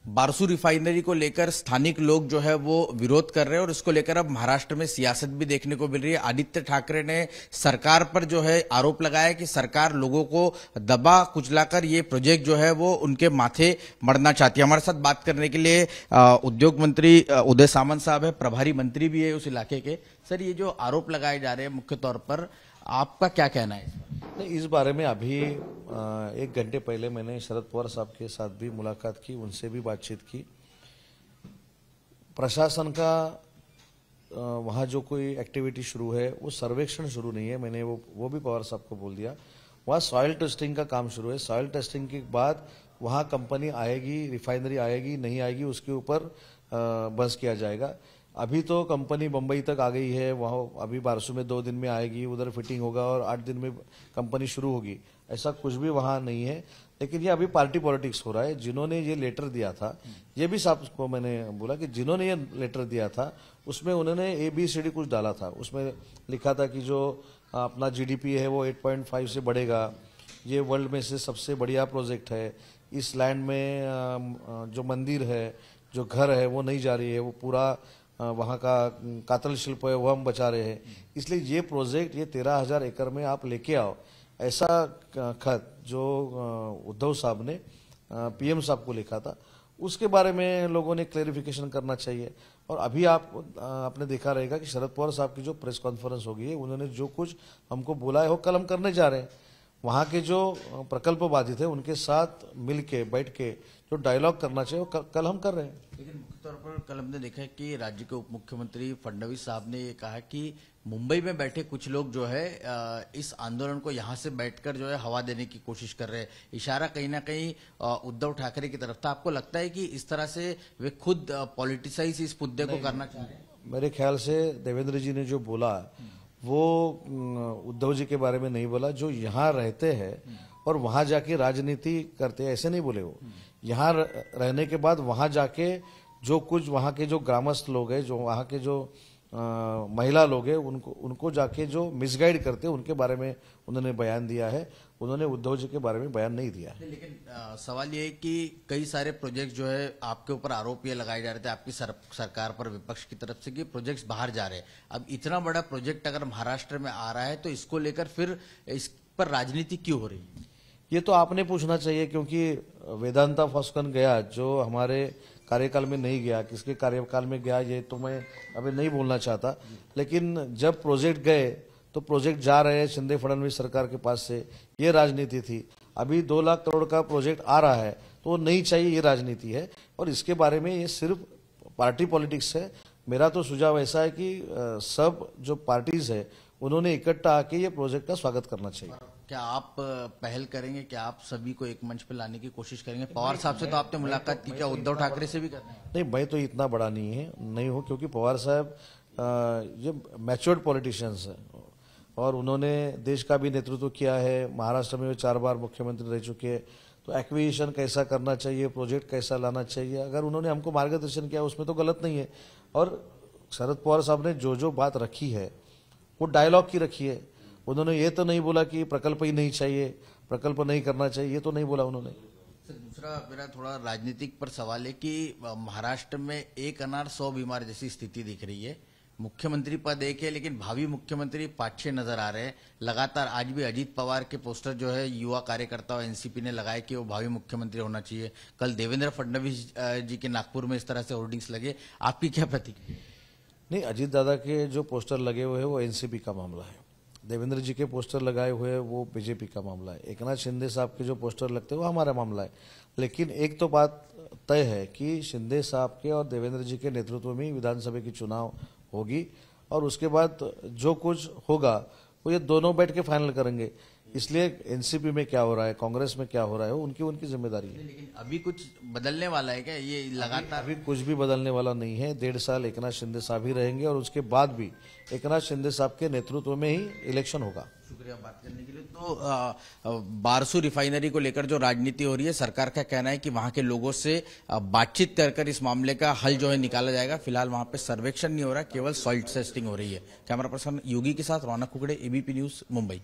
Barsu refinery को लेकर स्थानिक लोग जो है वो विरोध कर रहे हैं और इसको लेकर अब महाराष्ट्र में सियासत भी देखने को मिल रही है। आदित्य ठाकरे ने सरकार पर जो है आरोप लगाया कि सरकार लोगों को दबा कुचलाकर ये प्रोजेक्ट जो है वो उनके माथे मढ़ना चाहती है। हमारे साथ बात करने के लिए उद्योग मंत्री उदय सामंत साहब है, प्रभारी मंत्री भी है उस इलाके के। सर, ये जो आरोप लगाए जा रहे हैं मुख्य तौर पर, आपका क्या कहना है? इस बारे में अभी 1 घंटे पहले मैंने शरद पवार साहब के साथ भी मुलाकात की, उनसे भी बातचीत की। प्रशासन का वहाँ जो कोई एक्टिविटी शुरू है वो सर्वेक्षण शुरू नहीं है, मैंने वो भी पवार साहब को बोल दिया। वहाँ सॉइल टेस्टिंग का काम शुरू है। सॉइल टेस्टिंग के बाद वहाँ कंपनी आएगी, रिफाइनरी आएगी नहीं आएगी उसके ऊपर बहस किया जाएगा। अभी तो कंपनी बंबई तक आ गई है, वहाँ अभी बारसू में 2 दिन में आएगी, उधर फिटिंग होगा और 8 दिन में कंपनी शुरू होगी, ऐसा कुछ भी वहाँ नहीं है। लेकिन ये अभी पार्टी पॉलिटिक्स हो रहा है। जिन्होंने ये लेटर दिया था, ये भी साहब को मैंने बोला कि जिन्होंने ये लेटर दिया था उसमें उन्होंने ABCD कुछ डाला था। उसमें लिखा था कि जो अपना GDP है वो 8.5 से बढ़ेगा, ये वर्ल्ड में से सबसे बढ़िया प्रोजेक्ट है, इस लैंड में जो मंदिर है, जो घर है वो नहीं जा रही है, वो पूरा वहाँ का कातल शिल्प है वो हम बचा रहे हैं, इसलिए ये प्रोजेक्ट ये 13,000 एकड़ में आप लेके आओ। ऐसा खत जो उद्धव साहब ने PM साहब को लिखा था, उसके बारे में लोगों ने क्लेरिफिकेशन करना चाहिए। और अभी आपने देखा रहेगा कि शरद पवार साहब की जो प्रेस कॉन्फ्रेंस होगी, उन्होंने जो कुछ हमको बोला है वो कल हम करने जा रहे हैं। वहाँ के जो प्रकल्प बाधित है उनके साथ मिल के बैठ के जो डायलॉग करना चाहिए वो कल हम कर रहे हैं। लेकिन मुख्य तौर पर कल हमने देखा है कि राज्य के उप मुख्यमंत्री फडणवीस साहब ने ये कहा कि मुंबई में बैठे कुछ लोग जो है इस आंदोलन को यहाँ से बैठकर जो है हवा देने की कोशिश कर रहे हैं। इशारा कहीं ना कहीं उद्धव ठाकरे की तरफ था। आपको लगता है कि इस तरह से वे खुद पॉलिटिसाइज इस मुद्दे को करना चाह रहे हैं? मेरे ख्याल से देवेंद्र जी ने जो बोला वो उद्धव जी के बारे में नहीं बोला। जो यहाँ रहते हैं और वहां जाके राजनीति करते हैं, ऐसे नहीं बोले वो। यहाँ रहने के बाद वहां जाके जो कुछ वहां के जो ग्रामस्थ लोग हैं, जो वहां के जो महिला लोग हैं, उनको जाके जो मिसगाइड करते हैं उनके बारे में उन्होंने बयान दिया है। उन्होंने उद्धव जी के बारे में बयान नहीं दिया है। लेकिन सवाल ये है कि कई सारे प्रोजेक्ट जो है आपके ऊपर आरोप ये लगाए जा रहे थे आपकी सरकार पर विपक्ष की तरफ से कि प्रोजेक्ट्स बाहर जा रहे हैं। अब इतना बड़ा प्रोजेक्ट अगर महाराष्ट्र में आ रहा है तो इसको लेकर फिर इस पर राजनीति क्यों हो रही है? ये तो आपने पूछना चाहिए, क्योंकि वेदांता फॉस्कन गया जो हमारे कार्यकाल में नहीं गया, किसके कार्यकाल में गया ये तो मैं अभी नहीं बोलना चाहता। लेकिन जब प्रोजेक्ट गए तो प्रोजेक्ट जा रहे हैं शिंदे फडणवीस सरकार के पास से, ये राजनीति थी। अभी 2 लाख करोड़ का प्रोजेक्ट आ रहा है तो नहीं चाहिए, ये राजनीति है। और इसके बारे में ये सिर्फ पार्टी पॉलिटिक्स है। मेरा तो सुझाव ऐसा है कि सब जो पार्टीज है उन्होंने इकट्ठा आके ये प्रोजेक्ट का स्वागत करना चाहिए। क्या आप पहल करेंगे? क्या आप सभी को एक मंच पर लाने की कोशिश करेंगे? पवार साहब से तो आपने मुलाकात की, क्या उद्धव ठाकरे से भी करना है? नहीं, मैं तो इतना बड़ा नहीं हूँ, क्योंकि पवार साहब ये मैच्योर्ड पॉलिटिशियंस है और उन्होंने देश का भी नेतृत्व किया है। महाराष्ट्र में 4 बार मुख्यमंत्री रह चुके हैं। तो एक्विजिशन कैसा करना चाहिए, प्रोजेक्ट कैसा लाना चाहिए, अगर उन्होंने हमको मार्गदर्शन किया उसमें तो गलत नहीं है। और शरद पवार साहब ने जो बात रखी है वो डायलॉग की रखी है। उन्होंने ये तो नहीं बोला कि प्रकल्प ही नहीं चाहिए, प्रकल्प नहीं करना चाहिए, ये तो नहीं बोला उन्होंने। सर, दूसरा मेरा थोड़ा राजनीतिक पर सवाल है कि महाराष्ट्र में 1 अनार 100 बीमार जैसी स्थिति दिख रही है। मुख्यमंत्री पद एक है लेकिन भावी मुख्यमंत्री 5-6 नजर आ रहे हैं। लगातार आज भी अजीत पवार के पोस्टर जो है युवा कार्यकर्ता और NCP ने लगाए कि वो भावी मुख्यमंत्री होना चाहिए। कल देवेंद्र फडणवीस जी के नागपुर में इस तरह से होर्डिंग्स लगे, आपकी क्या प्रतिक्रिया? नहीं, अजीत दादा के जो पोस्टर लगे हुए हैं वो NCP का मामला है। देवेंद्र जी के पोस्टर लगाए हुए हैं वो BJP का मामला है। एकनाथ शिंदे साहब के जो पोस्टर लगते हैं वो हमारा मामला है। लेकिन एक तो बात तय है कि शिंदे साहब के और देवेंद्र जी के नेतृत्व में विधानसभा की चुनाव होगी और उसके बाद जो कुछ होगा वो ये दोनों बैठ के फाइनल करेंगे। इसलिए NCP में क्या हो रहा है, कांग्रेस में क्या हो रहा है, वो उनकी जिम्मेदारी है। लेकिन अभी कुछ बदलने वाला है क्या? ये लगातार अभी कुछ भी बदलने वाला नहीं है। 1.5 साल एकनाथ शिंदे साहब ही रहेंगे और उसके बाद भी एकनाथ शिंदे साहब के नेतृत्व में ही इलेक्शन होगा। शुक्रिया बात करने के लिए। तो बारसू रिफाइनरी को लेकर जो राजनीति हो रही है, सरकार का कहना है कि वहां के लोगों से बातचीत कर इस मामले का हल जो है निकाला जाएगा। फिलहाल वहां पे सर्वेक्षण नहीं हो रहा, केवल सॉइल टेस्टिंग हो रही है। कैमरा पर्सन योगी के साथ रौनक कुकड़े, ABP न्यूज, मुंबई।